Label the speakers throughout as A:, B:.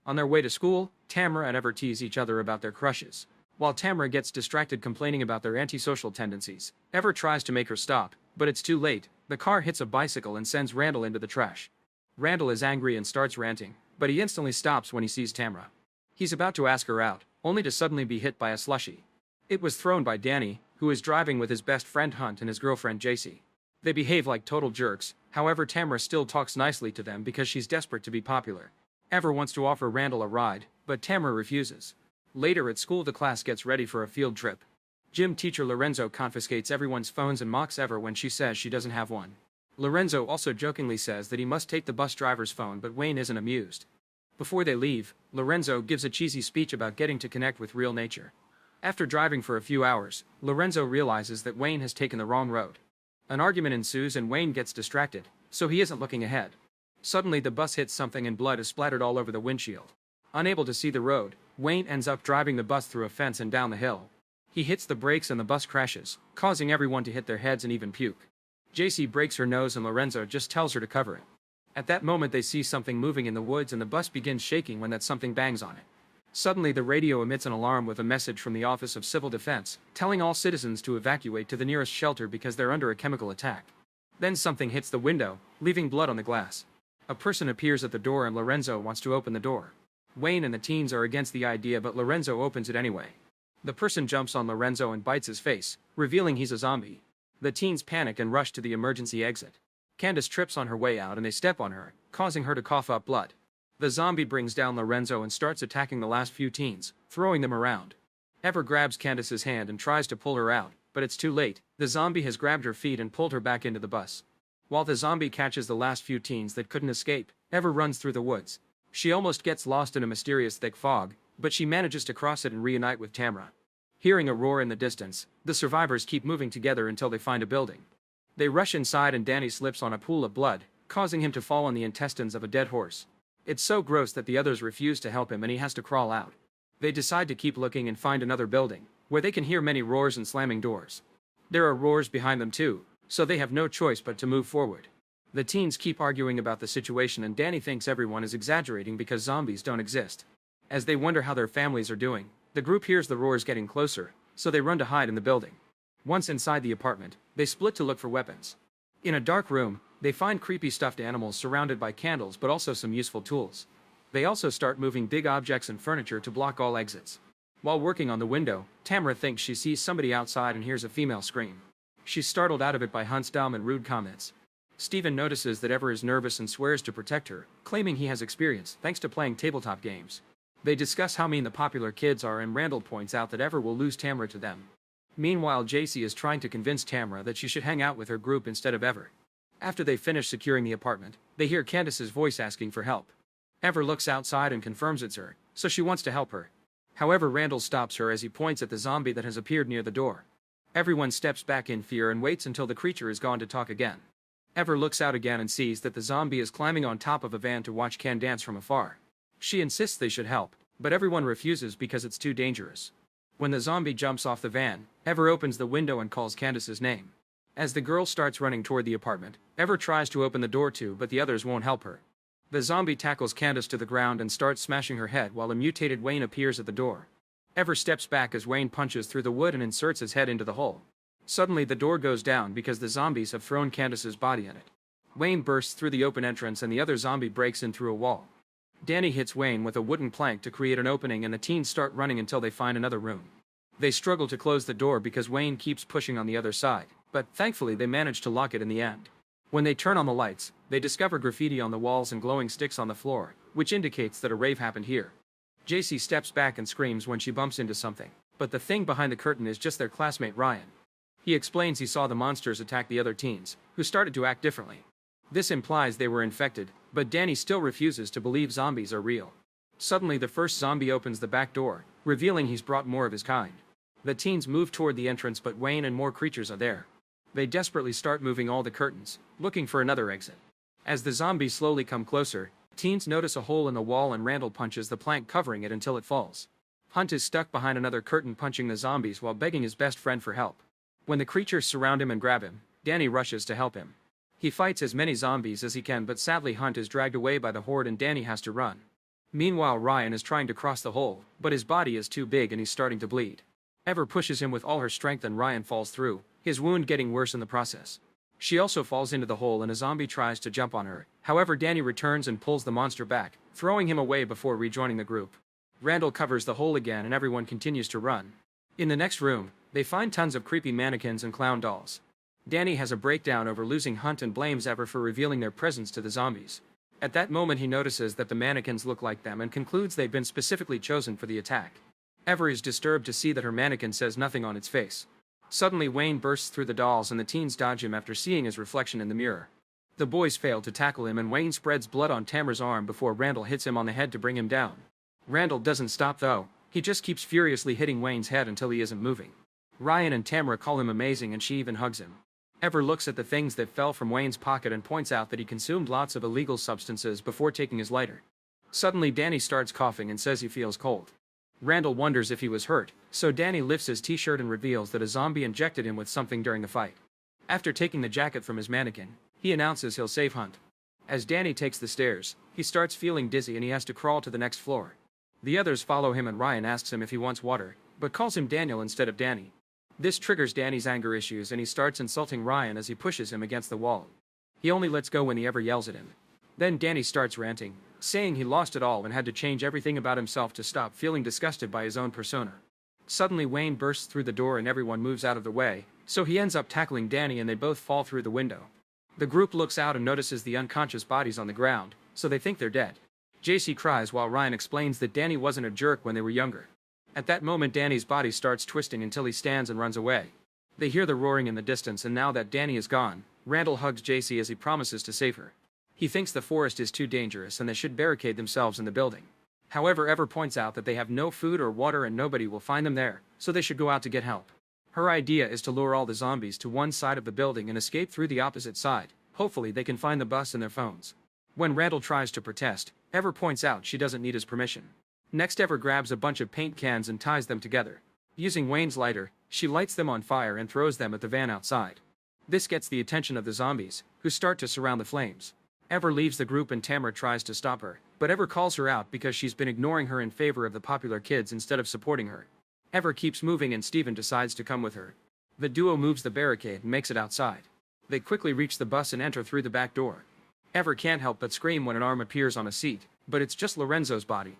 A: On their way to school, Tamara and Ever tease each other about their crushes. While Tamara gets distracted complaining about their antisocial tendencies, Ever tries to make her stop, but it's too late. The car hits a bicycle and sends Randall into the trash. Randall is angry and starts ranting, but he instantly stops when he sees Tamara. He's about to ask her out, only to suddenly be hit by a slushie. It was thrown by Danny, who is driving with his best friend Hunt and his girlfriend JC. They behave like total jerks, however Tamara still talks nicely to them because she's desperate to be popular. Ever wants to offer Randall a ride, but Tamara refuses. Later at school the class gets ready for a field trip. Gym teacher Lorenzo confiscates everyone's phones and mocks Ever when she says she doesn't have one. Lorenzo also jokingly says that he must take the bus driver's phone, but Wayne isn't amused. Before they leave, Lorenzo gives a cheesy speech about getting to connect with real nature. After driving for a few hours, Lorenzo realizes that Wayne has taken the wrong road. An argument ensues and Wayne gets distracted, so he isn't looking ahead. Suddenly the bus hits something and blood is splattered all over the windshield. Unable to see the road, Wayne ends up driving the bus through a fence and down the hill. He hits the brakes and the bus crashes, causing everyone to hit their heads and even puke. JC breaks her nose and Lorenzo just tells her to cover it. At that moment they see something moving in the woods and the bus begins shaking when that something bangs on it. Suddenly the radio emits an alarm with a message from the Office of Civil Defense, telling all citizens to evacuate to the nearest shelter because they're under a chemical attack. Then something hits the window, leaving blood on the glass. A person appears at the door and Lorenzo wants to open the door. Wayne and the teens are against the idea, but Lorenzo opens it anyway. The person jumps on Lorenzo and bites his face, revealing he's a zombie. The teens panic and rush to the emergency exit. Candace trips on her way out and they step on her, causing her to cough up blood. The zombie brings down Lorenzo and starts attacking the last few teens, throwing them around. Ever grabs Candace's hand and tries to pull her out, but it's too late. The zombie has grabbed her feet and pulled her back into the bus. While the zombie catches the last few teens that couldn't escape, Ever runs through the woods. She almost gets lost in a mysterious thick fog, but she manages to cross it and reunite with Tamara. Hearing a roar in the distance, the survivors keep moving together until they find a building. They rush inside and Danny slips on a pool of blood, causing him to fall on the intestines of a dead horse. It's so gross that the others refuse to help him and he has to crawl out. They decide to keep looking and find another building, where they can hear many roars and slamming doors. There are roars behind them too, so they have no choice but to move forward. The teens keep arguing about the situation and Danny thinks everyone is exaggerating because zombies don't exist. As they wonder how their families are doing, the group hears the roars getting closer, so they run to hide in the building. Once inside the apartment, they split to look for weapons. In a dark room, they find creepy stuffed animals surrounded by candles but also some useful tools. They also start moving big objects and furniture to block all exits. While working on the window, Tamara thinks she sees somebody outside and hears a female scream. She's startled out of it by Hunt's dumb and rude comments. Steven notices that Ever is nervous and swears to protect her, claiming he has experience thanks to playing tabletop games. They discuss how mean the popular kids are and Randall points out that Ever will lose Tamara to them. Meanwhile, JC is trying to convince Tamara that she should hang out with her group instead of Ever. After they finish securing the apartment, they hear Candace's voice asking for help. Ever looks outside and confirms it's her, so she wants to help her. However, Randall stops her as he points at the zombie that has appeared near the door. Everyone steps back in fear and waits until the creature is gone to talk again. Ever looks out again and sees that the zombie is climbing on top of a van to watch Can dance from afar. She insists they should help, but everyone refuses because it's too dangerous. When the zombie jumps off the van, Ever opens the window and calls Candace's name. As the girl starts running toward the apartment, Ever tries to open the door too, but the others won't help her. The zombie tackles Candace to the ground and starts smashing her head while a mutated Wayne appears at the door. Ever steps back as Wayne punches through the wood and inserts his head into the hole. Suddenly the door goes down because the zombies have thrown Candace's body in it. Wayne bursts through the open entrance and the other zombie breaks in through a wall. Danny hits Wayne with a wooden plank to create an opening and the teens start running until they find another room. They struggle to close the door because Wayne keeps pushing on the other side, but thankfully they manage to lock it in the end. When they turn on the lights, they discover graffiti on the walls and glowing sticks on the floor, which indicates that a rave happened here. JC steps back and screams when she bumps into something, but the thing behind the curtain is just their classmate Ryan. He explains he saw the monsters attack the other teens, who started to act differently. This implies they were infected, but Danny still refuses to believe zombies are real. Suddenly the first zombie opens the back door, revealing he's brought more of his kind. The teens move toward the entrance but Wayne and more creatures are there. They desperately start moving all the curtains, looking for another exit. As the zombies slowly come closer, teens notice a hole in the wall and Randall punches the plank covering it until it falls. Hunt is stuck behind another curtain punching the zombies while begging his best friend for help. When the creatures surround him and grab him, Danny rushes to help him. He fights as many zombies as he can but sadly Hunt is dragged away by the horde and Danny has to run. Meanwhile, Ryan is trying to cross the hole, but his body is too big and he's starting to bleed. Ever pushes him with all her strength and Ryan falls through, his wound getting worse in the process. She also falls into the hole and a zombie tries to jump on her. However, Danny returns and pulls the monster back, throwing him away before rejoining the group. Randall covers the hole again and everyone continues to run. In the next room, they find tons of creepy mannequins and clown dolls. Danny has a breakdown over losing Hunt and blames Ever for revealing their presence to the zombies. At that moment he notices that the mannequins look like them and concludes they've been specifically chosen for the attack. Ever is disturbed to see that her mannequin says nothing on its face. Suddenly Wayne bursts through the dolls and the teens dodge him after seeing his reflection in the mirror. The boys fail to tackle him and Wayne spreads blood on Tamara's arm before Randall hits him on the head to bring him down. Randall doesn't stop though, he just keeps furiously hitting Wayne's head until he isn't moving. Ryan and Tamara call him amazing and she even hugs him. Ever looks at the things that fell from Wayne's pocket and points out that he consumed lots of illegal substances before taking his lighter. Suddenly Danny starts coughing and says he feels cold. Randall wonders if he was hurt, so Danny lifts his t-shirt and reveals that a zombie injected him with something during the fight. After taking the jacket from his mannequin, he announces he'll save Hunt. As Danny takes the stairs, he starts feeling dizzy and he has to crawl to the next floor. The others follow him and Ryan asks him if he wants water, but calls him Daniel instead of Danny. This triggers Danny's anger issues and he starts insulting Ryan as he pushes him against the wall. He only lets go when he ever yells at him. Then Danny starts ranting, saying he lost it all and had to change everything about himself to stop feeling disgusted by his own persona. Suddenly Wayne bursts through the door and everyone moves out of the way, so he ends up tackling Danny and they both fall through the window. The group looks out and notices the unconscious bodies on the ground, so they think they're dead. JC cries while Ryan explains that Danny wasn't a jerk when they were younger. At that moment Danny's body starts twisting until he stands and runs away. They hear the roaring in the distance and now that Danny is gone, Randall hugs JC as he promises to save her. He thinks the forest is too dangerous and they should barricade themselves in the building. However, Ever points out that they have no food or water and nobody will find them there, so they should go out to get help. Her idea is to lure all the zombies to one side of the building and escape through the opposite side. Hopefully they can find the bus and their phones. When Randall tries to protest, Ever points out she doesn't need his permission. Next, Ever grabs a bunch of paint cans and ties them together. Using Wayne's lighter, she lights them on fire and throws them at the van outside. This gets the attention of the zombies, who start to surround the flames. Ever leaves the group and Tamara tries to stop her, but Ever calls her out because she's been ignoring her in favor of the popular kids instead of supporting her. Ever keeps moving and Steven decides to come with her. The duo moves the barricade and makes it outside. They quickly reach the bus and enter through the back door. Ever can't help but scream when an arm appears on a seat, but it's just Lorenzo's body.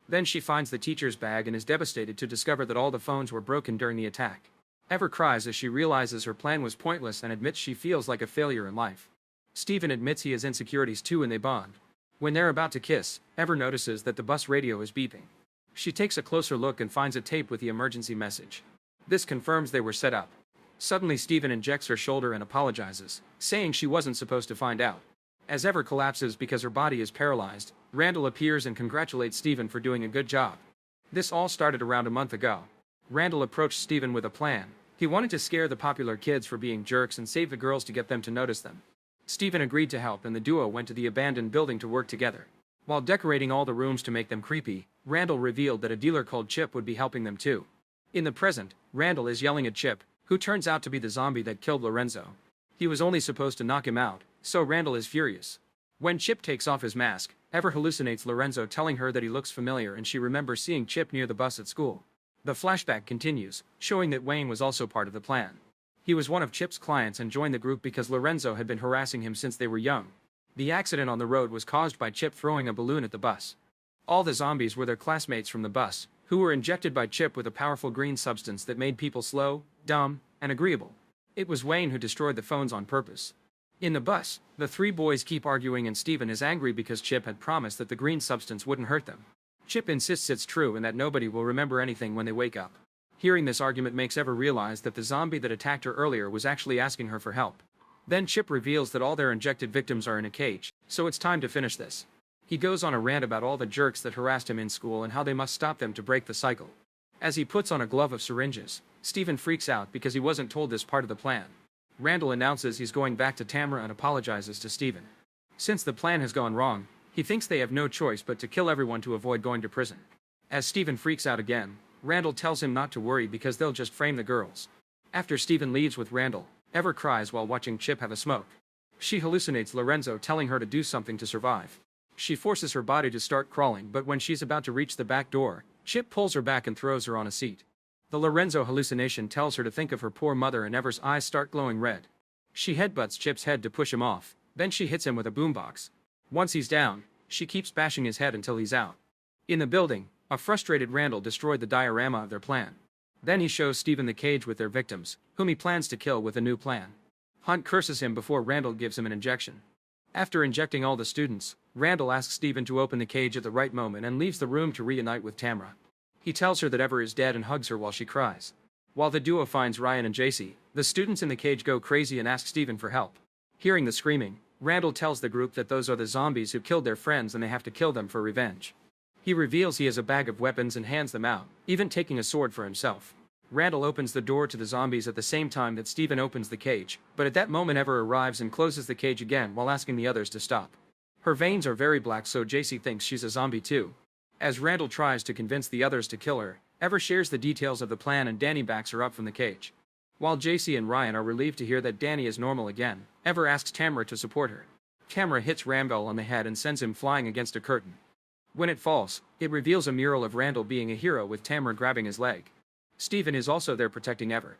A: Then she finds the teacher's bag and is devastated to discover that all the phones were broken during the attack. Ever cries as she realizes her plan was pointless and admits she feels like a failure in life. Steven admits he has insecurities too and they bond. When they're about to kiss, Ever notices that the bus radio is beeping. She takes a closer look and finds a tape with the emergency message. This confirms they were set up. Suddenly Steven injects her shoulder and apologizes, saying she wasn't supposed to find out. As Ever collapses because her body is paralyzed, Randall appears and congratulates Steven for doing a good job. This all started around a month ago. Randall approached Steven with a plan. He wanted to scare the popular kids for being jerks and save the girls to get them to notice them. Steven agreed to help and the duo went to the abandoned building to work together. While decorating all the rooms to make them creepy, Randall revealed that a dealer called Chip would be helping them too. In the present, Randall is yelling at Chip, who turns out to be the zombie that killed Lorenzo. He was only supposed to knock him out, so Randall is furious. When Chip takes off his mask, Ever hallucinates Lorenzo telling her that he looks familiar and she remembers seeing Chip near the bus at school. The flashback continues, showing that Wayne was also part of the plan. He was one of Chip's clients and joined the group because Lorenzo had been harassing him since they were young. The accident on the road was caused by Chip throwing a balloon at the bus. All the zombies were their classmates from the bus, who were injected by Chip with a powerful green substance that made people slow, dumb, and agreeable. It was Wayne who destroyed the phones on purpose. In the bus, the three boys keep arguing and Steven is angry because Chip had promised that the green substance wouldn't hurt them. Chip insists it's true and that nobody will remember anything when they wake up. Hearing this argument makes Ever realize that the zombie that attacked her earlier was actually asking her for help. Then Chip reveals that all their injected victims are in a cage, so it's time to finish this. He goes on a rant about all the jerks that harassed him in school and how they must stop them to break the cycle. As he puts on a glove of syringes, Steven freaks out because he wasn't told this part of the plan. Randall announces he's going back to Tamara and apologizes to Steven. Since the plan has gone wrong, he thinks they have no choice but to kill everyone to avoid going to prison. As Steven freaks out again, Randall tells him not to worry because they'll just frame the girls. After Steven leaves with Randall, Ever cries while watching Chip have a smoke. She hallucinates Lorenzo telling her to do something to survive. She forces her body to start crawling, but when she's about to reach the back door, Chip pulls her back and throws her on a seat. The Lorenzo hallucination tells her to think of her poor mother, and Ever's eyes start glowing red. She headbutts Chip's head to push him off, then she hits him with a boombox. Once he's down, she keeps bashing his head until he's out. In the building, a frustrated Randall destroyed the diorama of their plan. Then he shows Steven the cage with their victims, whom he plans to kill with a new plan. Hunt curses him before Randall gives him an injection. After injecting all the students, Randall asks Steven to open the cage at the right moment and leaves the room to reunite with Tamra. He tells her that Ever is dead and hugs her while she cries. While the duo finds Ryan and JC, the students in the cage go crazy and ask Steven for help. Hearing the screaming, Randall tells the group that those are the zombies who killed their friends and they have to kill them for revenge. He reveals he has a bag of weapons and hands them out, even taking a sword for himself. Randall opens the door to the zombies at the same time that Steven opens the cage, but at that moment Ever arrives and closes the cage again while asking the others to stop. Her veins are very black, so JC thinks she's a zombie too. As Randall tries to convince the others to kill her, Ever shares the details of the plan and Danny backs her up from the cage. While JC and Ryan are relieved to hear that Danny is normal again, Ever asks Tamra to support her. Tamra hits Randall on the head and sends him flying against a curtain. When it falls, it reveals a mural of Randall being a hero with Tamra grabbing his leg. Steven is also there protecting Ever.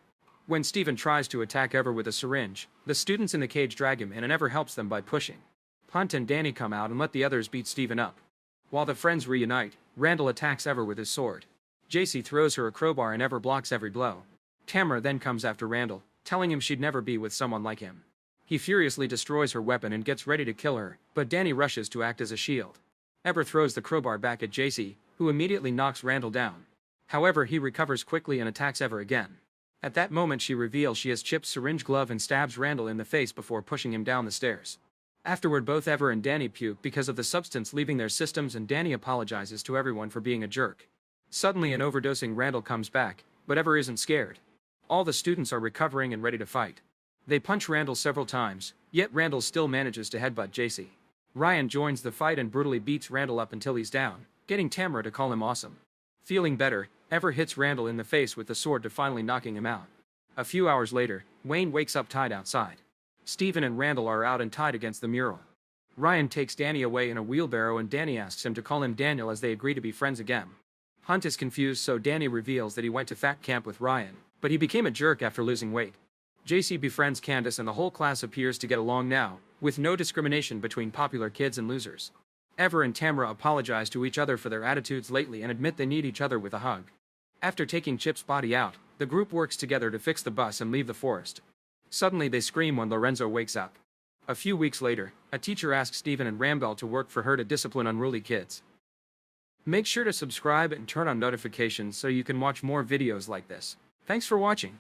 A: When Steven tries to attack Ever with a syringe, the students in the cage drag him in and Ever helps them by pushing. Hunt and Danny come out and let the others beat Steven up. While the friends reunite, Randall attacks Ever with his sword. JC throws her a crowbar and Ever blocks every blow. Tamra then comes after Randall, telling him she'd never be with someone like him. He furiously destroys her weapon and gets ready to kill her, but Danny rushes to act as a shield. Ever throws the crowbar back at JC, who immediately knocks Randall down. However, he recovers quickly and attacks Ever again. At that moment she reveals she has Chip's syringe glove and stabs Randall in the face before pushing him down the stairs. Afterward, both Ever and Danny puke because of the substance leaving their systems, and Danny apologizes to everyone for being a jerk. Suddenly an overdosing Randall comes back, but Ever isn't scared. All the students are recovering and ready to fight. They punch Randall several times, yet Randall still manages to headbutt JC. Ryan joins the fight and brutally beats Randall up until he's down, getting Tamra to call him awesome. Feeling better, Ever hits Randall in the face with the sword to finally knocking him out. A few hours later, Wayne wakes up tied outside. Steven and Randall are out and tied against the mural. Ryan takes Danny away in a wheelbarrow and Danny asks him to call him Daniel as they agree to be friends again. Hunt is confused, so Danny reveals that he went to fat camp with Ryan, but he became a jerk after losing weight. JC befriends Candace and the whole class appears to get along now, with no discrimination between popular kids and losers. Ever and Tamra apologize to each other for their attitudes lately and admit they need each other with a hug. After taking Chip's body out, the group works together to fix the bus and leave the forest. Suddenly they scream when Lorenzo wakes up. A few weeks later, a teacher asks Steven and Rambel to work for her to discipline unruly kids. Make sure to subscribe and turn on notifications so you can watch more videos like this. Thanks for watching.